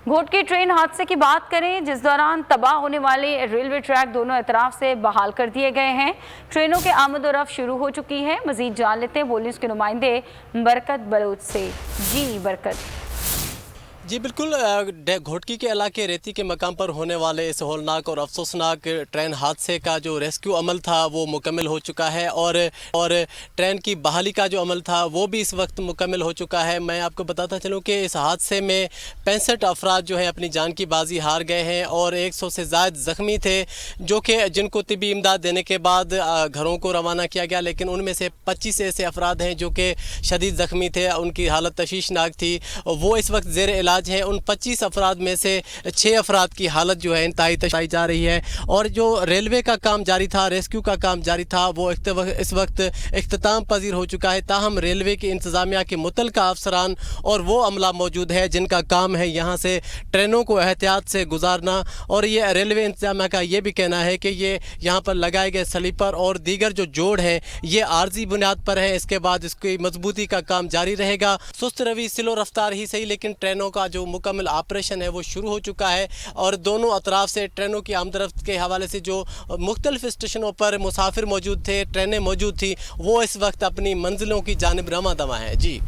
Ghotki train हादसे की बात करें, जिस दौरान तबाह होने वाले रेलवे ट्रैक दोनों तरफ से बहाल कर दिए गए हैं। ट्रेनों के आमद और रफ्त शुरू हो चुकी है। मजीद जान लेते हैं पुलिस के नुमाइंदे बरकत बलोच से। जी बरकत। जी बिल्कुल, घोटकी के इलाके रेती के मकाम पर होने वाले इस होलनाक और अफसोसनाक ट्रेन हादसे का जो रेस्क्यू अमल था वो मुकम्मल हो चुका है और ट्रेन की बहाली का जो अमल था वो भी इस वक्त मुकम्मल हो चुका है। मैं आपको बताता चलूँ कि इस हादसे में 65 अफराद जो हैं अपनी जान की बाजी हार गए हैं और 100 से ज़ायद ज़ख्मी थे, जो कि जिनको तिब्बी इमदाद देने के बाद घरों को रवाना किया गया। लेकिन उनमें से 25 ऐसे अफराद हैं जो कि शदीद ज़ख्मी थे, उनकी हालत तशवीशनाक थी, वो इस वक्त ज़ेर इलाज हैं। उन 25 अफराद में से 6 अफराद की हालत जो है इंतहाई तशवीश जा रही है और जो रेलवे का काम जारी था, रेस्क्यू का काम जारी था, वो इस वक्त इख्तिताम पजीर हो चुका है। ताहम रेलवे की इंतज़ामिया के मुतल्लिका अफसरान और वो अमला मौजूद है जिनका काम है यहाँ से ट्रेनों को एहतियात से गुजारना। और ये रेलवे इंतज़ामिया का ये भी कहना है कि ये यहाँ पर लगाए गए स्लीपर और दीगर जो जोड़ हैं ये आर्जी बुनियाद पर है, इसके बाद इसकी मजबूती का काम जारी रहेगा। सुस्त रवि सिलो रफ्तार ही सही, लेकिन ट्रेनों का जो मुकम्मल ऑपरेशन है वो शुरू हो चुका है और दोनों अतराफ से ट्रेनों की आमदरफ्त के हवाले से जो मुख्तलिफ स्टेशनों पर मुसाफिर मौजूद थे, ट्रेनें मौजूद थी, वो इस वक्त अपनी मंजिलों की जानिब रवां दवा हैं। जी।